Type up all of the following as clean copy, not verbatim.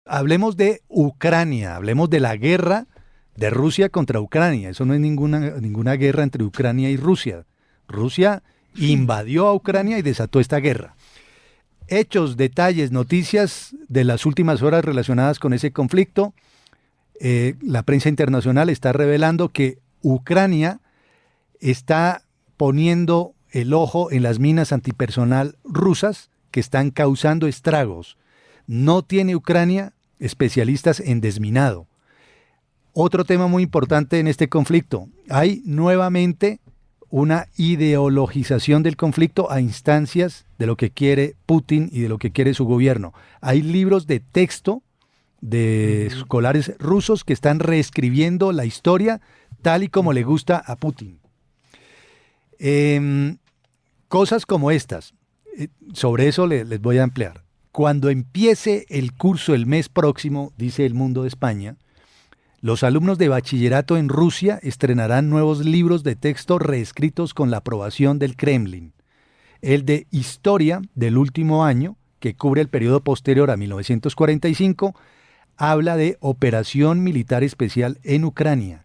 hablemos de Ucrania, hablemos de la guerra de Rusia contra Ucrania. Eso no es ninguna guerra entre Ucrania y Rusia. Rusia invadió a Ucrania y desató esta guerra. Hechos, detalles, noticias de las últimas horas relacionadas con ese conflicto. La prensa internacional está revelando que Ucrania está poniendo el ojo en las minas antipersonal rusas que están causando estragos. No tiene Ucrania especialistas en desminado. Otro tema muy importante en este conflicto. Hay nuevamente una ideologización del conflicto a instancias de lo que quiere Putin y de lo que quiere su gobierno. Hay libros de texto de escolares rusos que están reescribiendo la historia tal y como le gusta a Putin. Cosas como estas, sobre eso les voy a ampliar. Cuando empiece el curso el mes próximo, dice El Mundo de España, los alumnos de bachillerato en Rusia estrenarán nuevos libros de texto reescritos con la aprobación del Kremlin. El de Historia del último año, que cubre el periodo posterior a 1945, habla de operación militar especial en Ucrania,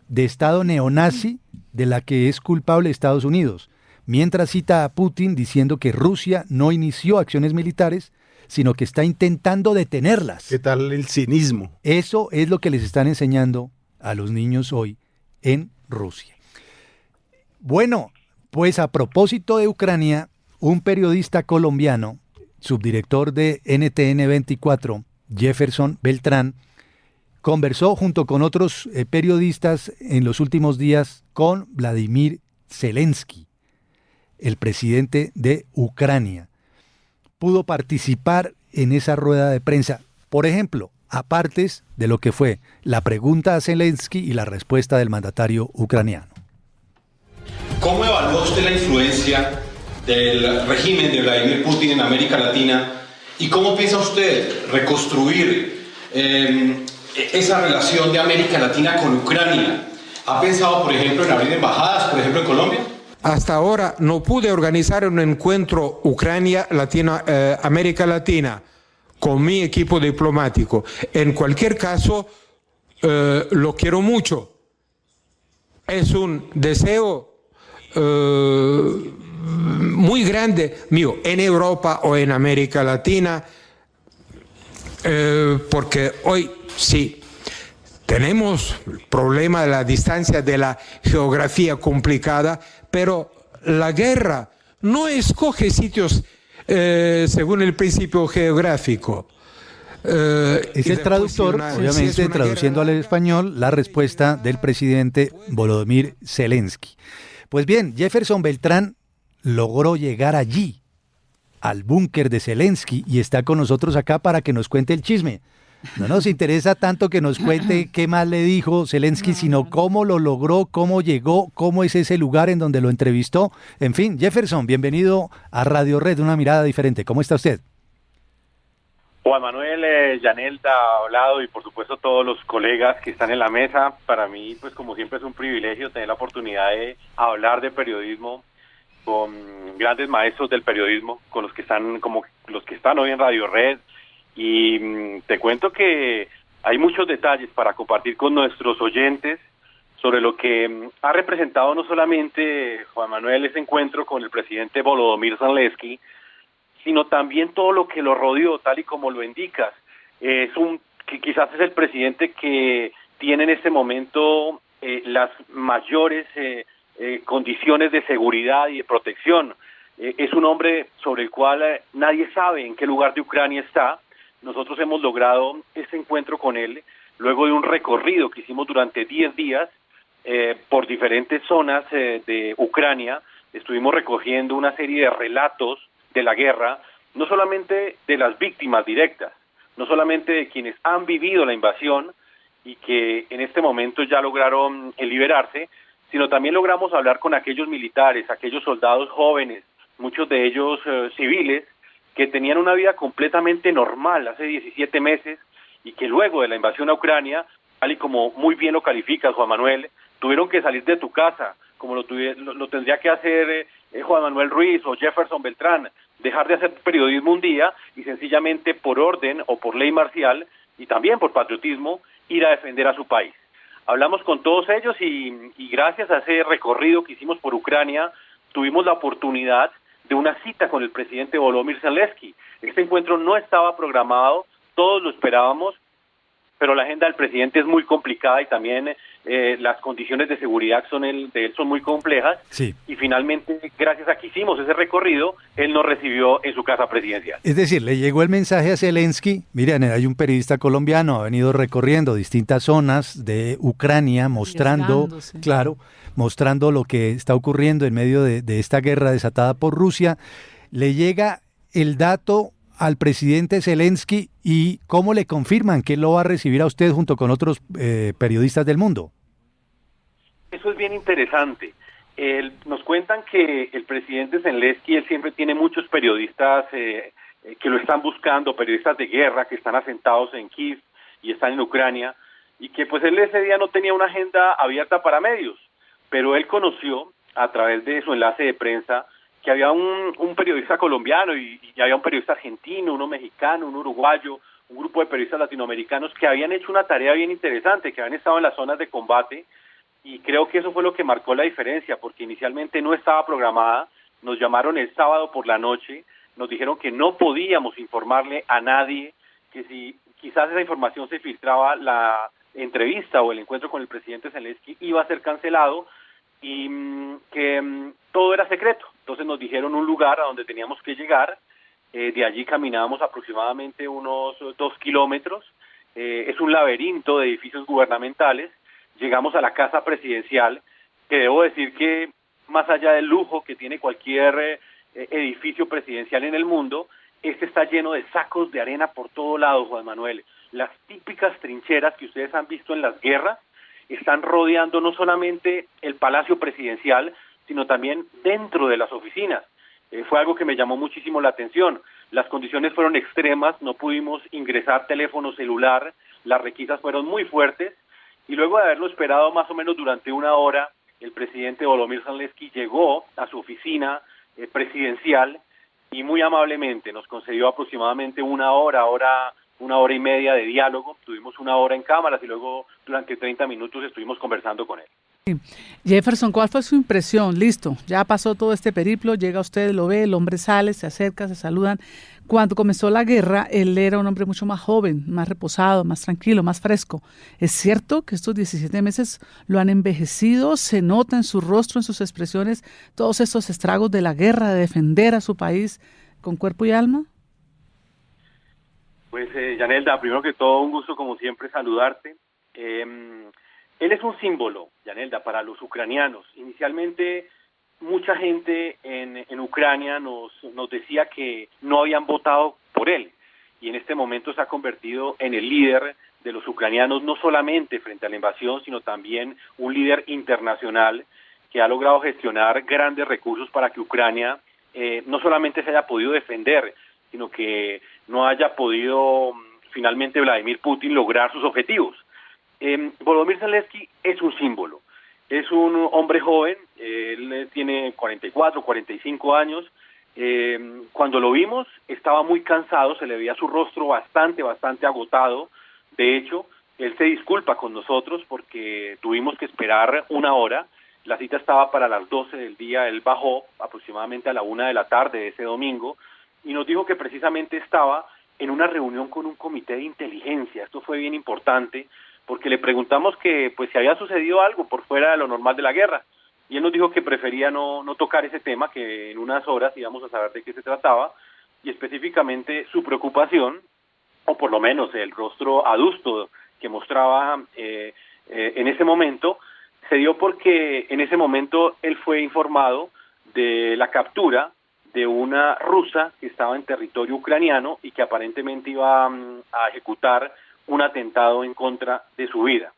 de Estado neonazi de la que es culpable Estados Unidos, mientras cita a Putin diciendo que Rusia no inició acciones militares, sino que está intentando detenerlas. ¿Qué tal el cinismo? Eso es lo que les están enseñando a los niños hoy en Rusia. Bueno, pues a propósito de Ucrania, un periodista colombiano, subdirector de NTN 24, Jefferson Beltrán, conversó junto con otros periodistas en los últimos días con Vladimir Zelensky, el presidente de Ucrania. Pudo participar en esa rueda de prensa, por ejemplo, apartes de lo que fue la pregunta a Zelensky y la respuesta del mandatario ucraniano. ¿Cómo evalúa usted la influencia del régimen de Vladimir Putin en América Latina y cómo piensa usted reconstruir esa relación de América Latina con Ucrania? ¿Ha pensado, por ejemplo, en abrir embajadas, por ejemplo, en Colombia? Hasta ahora no pude organizar un encuentro América Latina con mi equipo diplomático. En cualquier caso, lo quiero mucho. Es un deseo muy grande mío en Europa o en América Latina, porque hoy sí tenemos el problema de la distancia, de la geografía complicada, pero la guerra no escoge sitios según el principio geográfico. Es el traductor, obviamente, traduciendo al español la respuesta del presidente Volodymyr Zelensky. Pues bien, Jefferson Beltrán logró llegar allí, al búnker de Zelensky, y está con nosotros acá para que nos cuente el chisme. No nos interesa tanto que nos cuente qué más le dijo Zelensky, sino cómo lo logró, cómo llegó, cómo es ese lugar en donde lo entrevistó. En fin, Jefferson, bienvenido a Radio Red, una mirada diferente. ¿Cómo está usted? Juan Manuel, Yanelda, Hablado y por supuesto todos los colegas que están en la mesa. Para mí, pues como siempre es un privilegio tener la oportunidad de hablar de periodismo con grandes maestros del periodismo, con los que están como los que están hoy en Radio Red. Y te cuento que hay muchos detalles para compartir con nuestros oyentes sobre lo que ha representado no solamente, Juan Manuel, ese encuentro con el presidente Volodymyr Zelensky, sino también todo lo que lo rodeó, tal y como lo indicas. Que quizás es el presidente que tiene en este momento las mayores condiciones de seguridad y de protección. Es un hombre sobre el cual nadie sabe en qué lugar de Ucrania está. Nosotros hemos logrado este encuentro con él luego de un recorrido que hicimos durante 10 días por diferentes zonas de Ucrania. Estuvimos recogiendo una serie de relatos de la guerra, no solamente de las víctimas directas, no solamente de quienes han vivido la invasión y que en este momento ya lograron liberarse, sino también logramos hablar con aquellos militares, aquellos soldados jóvenes, muchos de ellos civiles, que tenían una vida completamente normal hace 17 meses y que luego de la invasión a Ucrania, tal y como muy bien lo calificas, Juan Manuel, tuvieron que salir de tu casa, como lo tendría que hacer Juan Manuel Ruiz o Jefferson Beltrán, dejar de hacer periodismo un día y sencillamente por orden o por ley marcial y también por patriotismo ir a defender a su país. Hablamos con todos ellos y gracias a ese recorrido que hicimos por Ucrania tuvimos la oportunidad de una cita con el presidente Volodymyr Zelensky. Este encuentro no estaba programado, todos lo esperábamos, pero la agenda del presidente es muy complicada y también las condiciones de seguridad de él son muy complejas. Sí. Y finalmente, gracias a que hicimos ese recorrido, él nos recibió en su casa presidencial. Es decir, le llegó el mensaje a Zelensky. Miren, hay un periodista colombiano, ha venido recorriendo distintas zonas de Ucrania, mostrando lo que está ocurriendo en medio de esta guerra desatada por Rusia. Le llega el dato al presidente Zelensky y ¿cómo le confirman que él lo va a recibir a usted junto con otros periodistas del mundo? Eso es bien interesante. Nos cuentan que el presidente Zelensky, él siempre tiene muchos periodistas que lo están buscando, periodistas de guerra que están asentados en Kiev y están en Ucrania, y que pues él ese día no tenía una agenda abierta para medios, pero él conoció a través de su enlace de prensa que había un periodista colombiano y había un periodista argentino, uno mexicano, un uruguayo, un grupo de periodistas latinoamericanos que habían hecho una tarea bien interesante, que habían estado en las zonas de combate, y creo que eso fue lo que marcó la diferencia, porque inicialmente no estaba programada, nos llamaron el sábado por la noche, nos dijeron que no podíamos informarle a nadie, que si quizás esa información se filtraba, la entrevista o el encuentro con el presidente Zelensky iba a ser cancelado, y que todo era secreto. Entonces nos dijeron un lugar a donde teníamos que llegar, de allí caminábamos aproximadamente unos 2 kilómetros, es un laberinto de edificios gubernamentales, llegamos a la casa presidencial, que debo decir que más allá del lujo que tiene cualquier edificio presidencial en el mundo, este está lleno de sacos de arena por todo lado, Juan Manuel. Las típicas trincheras que ustedes han visto en las guerras están rodeando no solamente el Palacio Presidencial, sino también dentro de las oficinas. Fue algo que me llamó muchísimo la atención. Las condiciones fueron extremas, no pudimos ingresar teléfono celular, las requisas fueron muy fuertes, y luego de haberlo esperado más o menos durante una hora, el presidente Volodymyr Zelensky llegó a su oficina presidencial y muy amablemente nos concedió aproximadamente una hora y media de diálogo. Tuvimos una hora en cámaras y luego durante 30 minutos estuvimos conversando con él. Jefferson, ¿cuál fue su impresión? Listo, ya pasó todo este periplo, llega usted, lo ve, el hombre sale, se acerca, se saludan. Cuando comenzó la guerra, él era un hombre mucho más joven, más reposado, más tranquilo, más fresco. ¿Es cierto que estos 17 meses lo han envejecido? ¿Se nota en su rostro, en sus expresiones, todos estos estragos de la guerra, de defender a su país con cuerpo y alma? Pues, Yanelda, primero que todo, un gusto como siempre saludarte. Él es un símbolo, Yanelda, para los ucranianos. Inicialmente, mucha gente en Ucrania nos decía que no habían votado por él, y en este momento se ha convertido en el líder de los ucranianos, no solamente frente a la invasión, sino también un líder internacional que ha logrado gestionar grandes recursos para que Ucrania no solamente se haya podido defender, sino que no haya podido finalmente Vladimir Putin lograr sus objetivos. Volodymyr Zelensky es un símbolo, es un hombre joven, él tiene 44, 45 años, cuando lo vimos estaba muy cansado, se le veía su rostro bastante agotado. De hecho, él se disculpa con nosotros porque tuvimos que esperar una hora, la cita estaba para las 12 del día, él bajó aproximadamente a la 1 de la tarde de ese domingo y nos dijo que precisamente estaba en una reunión con un comité de inteligencia. Esto fue bien importante porque le preguntamos que pues si había sucedido algo por fuera de lo normal de la guerra, y él nos dijo que prefería no tocar ese tema, que en unas horas íbamos a saber de qué se trataba, y específicamente su preocupación, o por lo menos el rostro adusto que mostraba en ese momento, se dio porque en ese momento él fue informado de la captura de una rusa que estaba en territorio ucraniano y que aparentemente iba a ejecutar un atentado en contra de su vida.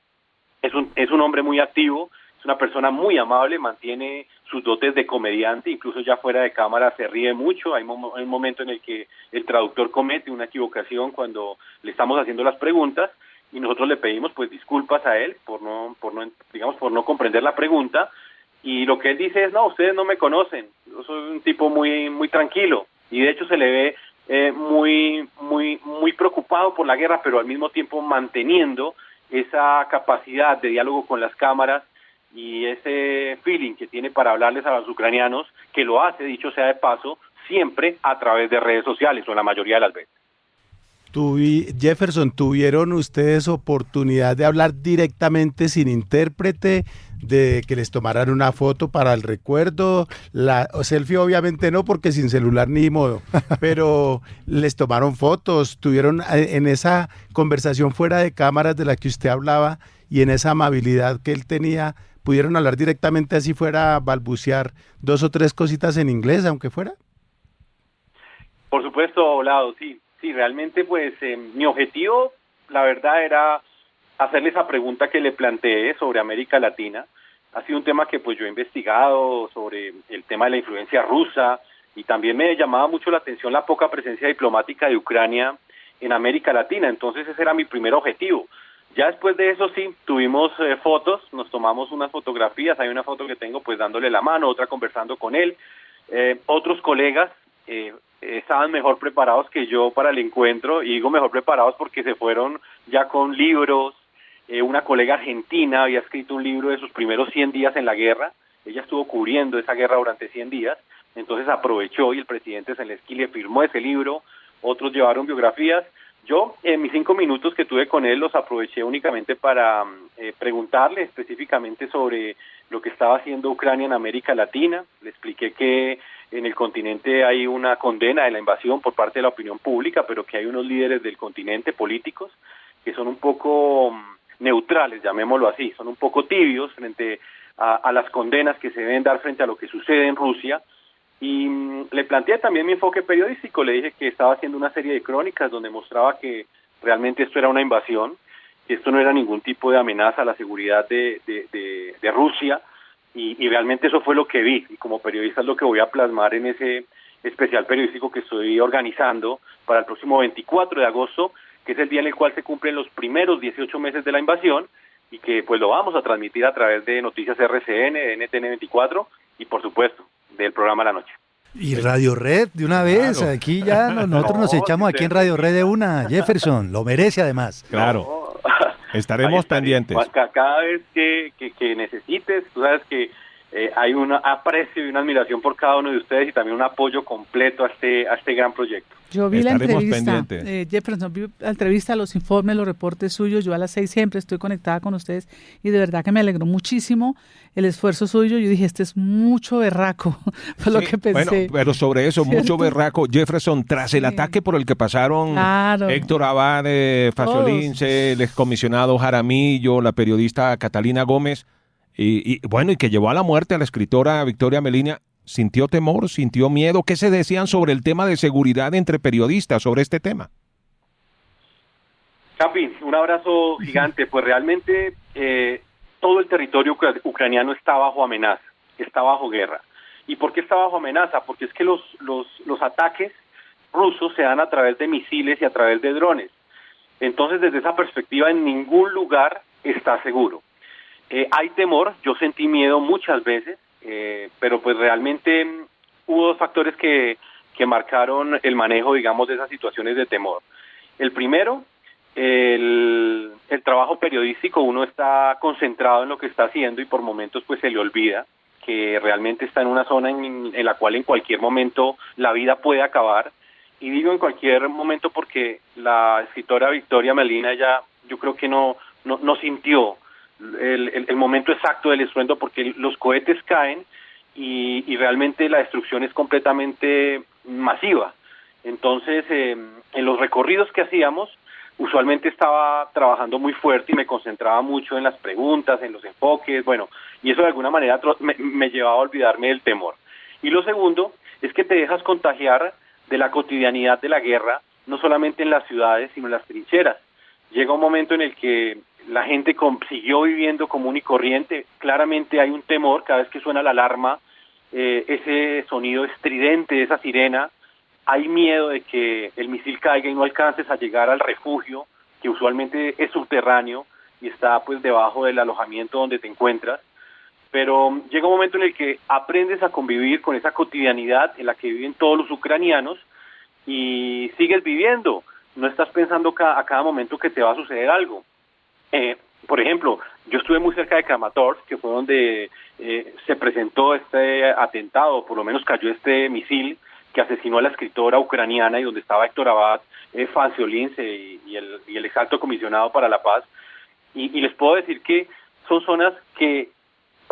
Es un hombre muy activo, es una persona muy amable, mantiene sus dotes de comediante, incluso ya fuera de cámara se ríe mucho. Hay un momento en el que el traductor comete una equivocación cuando le estamos haciendo las preguntas y nosotros le pedimos pues disculpas a él por no comprender la pregunta, y lo que él dice es: no, ustedes no me conocen, yo soy un tipo muy tranquilo, y de hecho se le ve muy preocupado por la guerra, pero al mismo tiempo manteniendo esa capacidad de diálogo con las cámaras y ese feeling que tiene para hablarles a los ucranianos, que lo hace, dicho sea de paso, siempre a través de redes sociales, o la mayoría de las veces. Jefferson, ¿tuvieron ustedes oportunidad de hablar directamente sin intérprete, de que les tomaran una foto para el recuerdo? La selfie obviamente no, porque sin celular ni modo, pero les tomaron fotos, tuvieron en esa conversación fuera de cámaras de la que usted hablaba y en esa amabilidad que él tenía, pudieron hablar directamente así fuera, balbucear 2 o 3 cositas en inglés, aunque fuera. Por supuesto, Lado, sí, realmente pues mi objetivo, la verdad, era hacerle esa pregunta que le planteé sobre América Latina. Ha sido un tema que pues yo he investigado sobre el tema de la influencia rusa, y también me llamaba mucho la atención la poca presencia diplomática de Ucrania en América Latina. Entonces ese era mi primer objetivo. Ya después de eso sí, tuvimos fotos, nos tomamos unas fotografías, hay una foto que tengo pues dándole la mano, otra conversando con él. Otros colegas estaban mejor preparados que yo para el encuentro, y digo mejor preparados porque se fueron ya con libros. Una colega argentina había escrito un libro de sus primeros 100 días en la guerra, ella estuvo cubriendo esa guerra durante 100 días, entonces aprovechó y el presidente Zelensky le firmó ese libro. Otros llevaron biografías. Yo, en mis 5 minutos que tuve con él, los aproveché únicamente para preguntarle específicamente sobre lo que estaba haciendo Ucrania en América Latina. Le expliqué que en el continente hay una condena de la invasión por parte de la opinión pública, pero que hay unos líderes del continente políticos que son un poco neutrales, llamémoslo así, son un poco tibios frente a las condenas que se deben dar frente a lo que sucede en Rusia. Y le planteé también mi enfoque periodístico, le dije que estaba haciendo una serie de crónicas donde mostraba que realmente esto era una invasión, que esto no era ningún tipo de amenaza a la seguridad de Rusia, y realmente eso fue lo que vi, y como periodista es lo que voy a plasmar en ese especial periodístico que estoy organizando para el próximo 24 de agosto, que es el día en el cual se cumplen los primeros 18 meses de la invasión, y que pues lo vamos a transmitir a través de Noticias RCN, de NTN 24, y por supuesto del programa La Noche. Y Radio Red, de una vez, claro. Aquí ya nosotros nos echamos aquí en Radio Red de una, Jefferson, lo merece además. Claro, estaremos pendientes. Cada vez que necesites, tú sabes que hay un aprecio y una admiración por cada uno de ustedes, y también un apoyo completo a este gran proyecto. Yo vi la entrevista, Jefferson, vi la entrevista, los informes, los reportes suyos. Yo a las 6 siempre estoy conectada con ustedes, y de verdad que me alegró muchísimo el esfuerzo suyo. Yo dije, este es mucho berraco, fue lo que pensé. Bueno, pero sobre eso, ¿cierto? Mucho berraco, Jefferson, tras el ataque por el que pasaron Héctor Abad, Faciolince, el excomisionado Jaramillo, la periodista Catalina Gómez, y bueno, y que llevó a la muerte a la escritora Victoria Melina, ¿sintió temor, sintió miedo? ¿Qué se decían sobre el tema de seguridad entre periodistas sobre este tema? Capi, un abrazo gigante. Pues realmente todo el territorio ucraniano está bajo amenaza, está bajo guerra. ¿Y por qué está bajo amenaza? Porque es que los ataques rusos se dan a través de misiles y a través de drones. Entonces, desde esa perspectiva, en ningún lugar está seguro. Hay temor, yo sentí miedo muchas veces, pero pues realmente hubo 2 factores que marcaron el manejo, digamos, de esas situaciones de temor. El primero, el trabajo periodístico. Uno está concentrado en lo que está haciendo y por momentos pues se le olvida que realmente está en una zona en la cual en cualquier momento la vida puede acabar. Y digo en cualquier momento porque la escritora Victoria Melina ya, yo creo que no sintió el momento exacto del estruendo, porque los cohetes caen y realmente la destrucción es completamente masiva. Entonces, en los recorridos que hacíamos, usualmente estaba trabajando muy fuerte y me concentraba mucho en las preguntas, en los enfoques, bueno, y eso de alguna manera me llevaba a olvidarme del temor. Y lo segundo es que te dejas contagiar de la cotidianidad de la guerra, no solamente en las ciudades, sino en las trincheras. Llega un momento en el que la gente siguió viviendo común y corriente. Claramente hay un temor cada vez que suena la alarma, ese sonido estridente, esa sirena. Hay miedo de que el misil caiga y no alcances a llegar al refugio, que usualmente es subterráneo y está pues debajo del alojamiento donde te encuentras. pero llega un momento en el que aprendes a convivir con esa cotidianidad en la que viven todos los ucranianos y sigues viviendo. No estás pensando a cada momento que te va a suceder algo. Por ejemplo, yo estuve muy cerca de Kramatorsk, que fue donde se presentó este atentado, por lo menos cayó este misil que asesinó a la escritora ucraniana y donde estaba Héctor Abad, Fanciolins y el ex alto comisionado para la paz. Y les puedo decir que son zonas que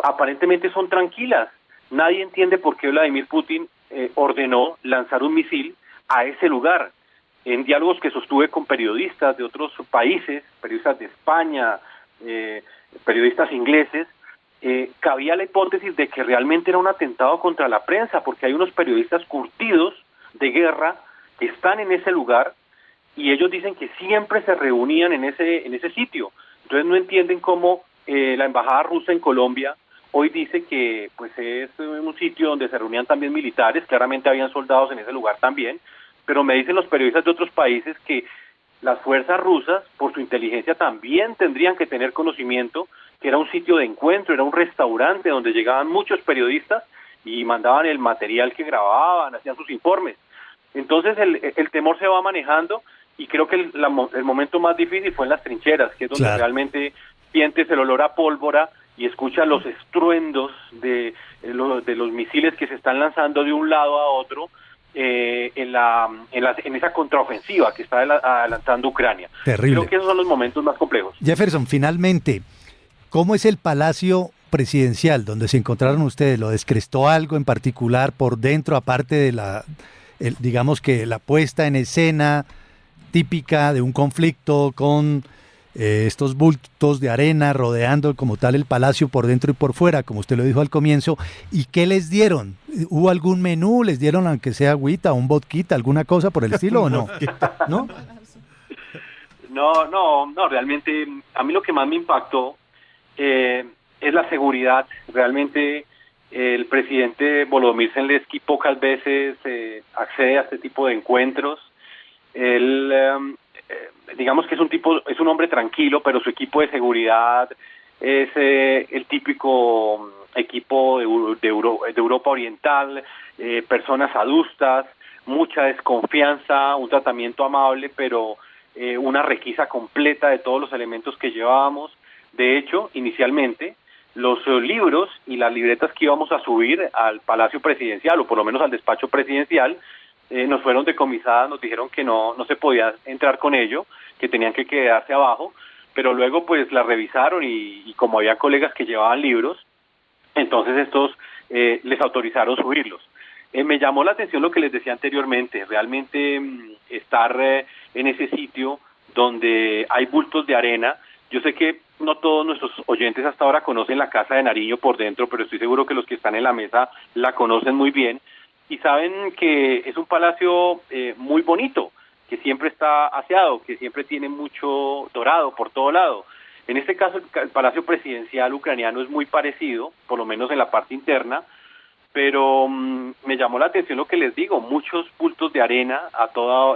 aparentemente son tranquilas. Nadie entiende por qué Vladimir Putin ordenó lanzar un misil a ese lugar. En diálogos que sostuve con periodistas de otros países, periodistas de España, periodistas ingleses, cabía la hipótesis de que realmente era un atentado contra la prensa, porque hay unos periodistas curtidos de guerra que están en ese lugar y ellos dicen que siempre se reunían en ese sitio. Entonces no entienden cómo la embajada rusa en Colombia hoy dice que pues es un sitio donde se reunían también militares, claramente habían soldados en ese lugar también, pero me dicen los periodistas de otros países que las fuerzas rusas, por su inteligencia, también tendrían que tener conocimiento que era un sitio de encuentro, era un restaurante donde llegaban muchos periodistas y mandaban el material que grababan, hacían sus informes. Entonces el temor se va manejando y creo que el momento más difícil fue en las trincheras, que es donde realmente sientes el olor a pólvora y escuchas los estruendos de los misiles que se están lanzando de un lado a otro, en esa contraofensiva que está adelantando Ucrania. Terrible. Creo que esos son los momentos más complejos. Jefferson, finalmente, ¿cómo es el Palacio Presidencial donde se encontraron ustedes? ¿Lo descrestó algo en particular por dentro, aparte de digamos que la puesta en escena típica de un conflicto con estos bultos de arena rodeando como tal el palacio por dentro y por fuera, como usted lo dijo al comienzo? ¿Y qué les dieron? ¿Hubo algún menú? ¿Les dieron aunque sea agüita, un vodquita, alguna cosa por el estilo o no? ¿No? No, realmente a mí lo que más me impactó es la seguridad. Realmente el presidente Volodymyr Zelensky pocas veces accede a este tipo de encuentros. Él digamos que es un hombre tranquilo, pero su equipo de seguridad es el típico equipo de Europa Oriental, personas adustas, mucha desconfianza, un tratamiento amable, pero una requisa completa de todos los elementos que llevábamos. De hecho, inicialmente, los libros y las libretas que íbamos a subir al Palacio Presidencial, o por lo menos al despacho presidencial, nos fueron decomisadas, nos dijeron que no se podía entrar con ello, que tenían que quedarse abajo, pero luego pues la revisaron y como había colegas que llevaban libros, entonces estos les autorizaron subirlos. Me llamó la atención lo que les decía anteriormente, realmente estar en ese sitio donde hay bultos de arena. Yo sé que no todos nuestros oyentes hasta ahora conocen la Casa de Nariño por dentro, pero estoy seguro que los que están en la mesa la conocen muy bien y saben que es un palacio muy bonito, que siempre está aseado, que siempre tiene mucho dorado por todo lado. En este caso, el Palacio Presidencial ucraniano es muy parecido, por lo menos en la parte interna, pero me llamó la atención lo que les digo, muchos bultos de arena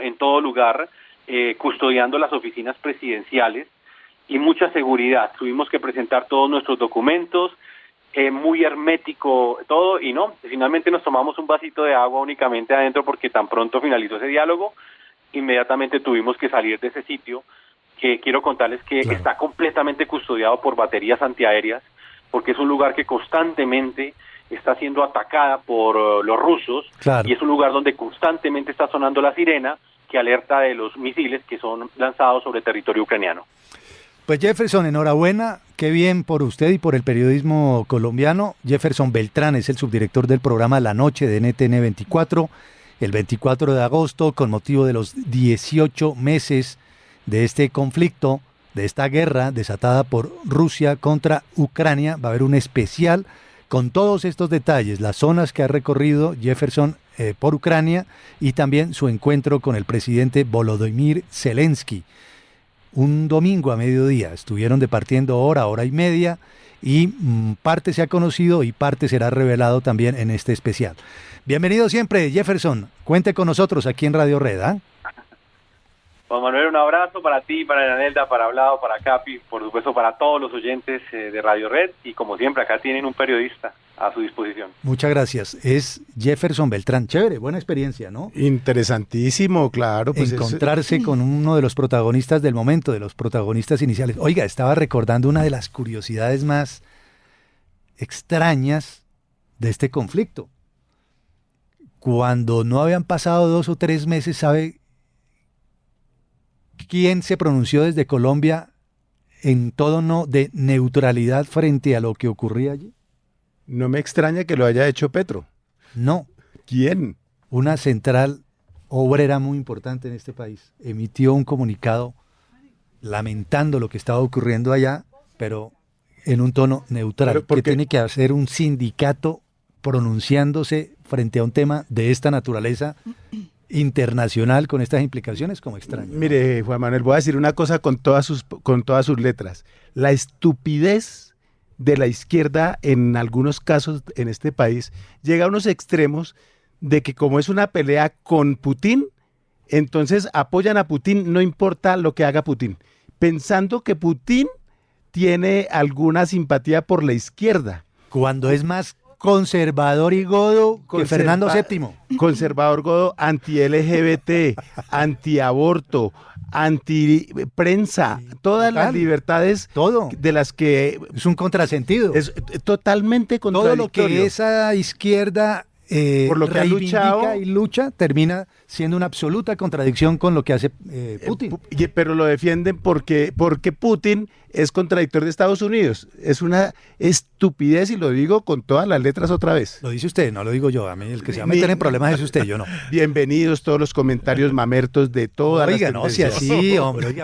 en todo lugar, custodiando las oficinas presidenciales y mucha seguridad. Tuvimos que presentar todos nuestros documentos, muy hermético todo, y finalmente nos tomamos un vasito de agua únicamente adentro porque tan pronto finalizó ese diálogo, inmediatamente tuvimos que salir de ese sitio, que quiero contarles que está completamente custodiado por baterías antiaéreas, porque es un lugar que constantemente está siendo atacada por los rusos, y es un lugar donde constantemente está sonando la sirena que alerta de los misiles que son lanzados sobre territorio ucraniano. Pues Jefferson, enhorabuena, qué bien por usted y por el periodismo colombiano. Jefferson Beltrán es el subdirector del programa La Noche de NTN 24, el 24 de agosto, con motivo de los 18 meses de este conflicto, de esta guerra desatada por Rusia contra Ucrania. Va a haber un especial con todos estos detalles, las zonas que ha recorrido Jefferson por Ucrania y también su encuentro con el presidente Volodymyr Zelensky. Un domingo a mediodía, estuvieron departiendo hora y media y parte se ha conocido y parte será revelado también en este especial. Bienvenido siempre, Jefferson, cuente con nosotros aquí en Radio Red. Juan Manuel, un abrazo para ti, para Yanelda, para Hablado, para Capi, por supuesto para todos los oyentes de Radio Red, y como siempre acá tienen un periodista a su disposición. Muchas gracias. Es Jefferson Beltrán. Chévere, buena experiencia, ¿no? Interesantísimo, claro. Pues encontrarse con uno de los protagonistas del momento, de los protagonistas iniciales. Oiga, estaba recordando una de las curiosidades más extrañas de este conflicto. Cuando no habían pasado 2 o 3 meses, ¿sabe quién se pronunció desde Colombia en tono de neutralidad frente a lo que ocurría allí? No me extraña que lo haya hecho Petro. No. ¿Quién? Una central obrera muy importante en este país emitió un comunicado lamentando lo que estaba ocurriendo allá, pero en un tono neutral. ¿Qué tiene que hacer un sindicato pronunciándose frente a un tema de esta naturaleza internacional con estas implicaciones como extraño? Mire, Juan Manuel, voy a decir una cosa con todas sus letras. La estupidez de la izquierda en algunos casos en este país llega a unos extremos de que como es una pelea con Putin, entonces apoyan a Putin no importa lo que haga Putin, pensando que Putin tiene alguna simpatía por la izquierda. Cuando es más conservador y godo que Fernando VII. Conservador godo, anti-LGBT, anti-aborto, anti-prensa, todas las libertades de las que... Es un contrasentido. Es totalmente contradictorio. Todo lo que esa izquierda por lo que ha luchado y lucha termina siendo una absoluta contradicción con lo que hace Putin. Pero lo defienden porque Putin es contradictor de Estados Unidos. Es una estupidez y lo digo con todas las letras otra vez. Lo dice usted, no lo digo yo. A mí el que se va a meter en problemas es usted, yo no. Bienvenidos todos los comentarios mamertos de todas las tendencias. Oiga, no, si así, hombre. Oiga,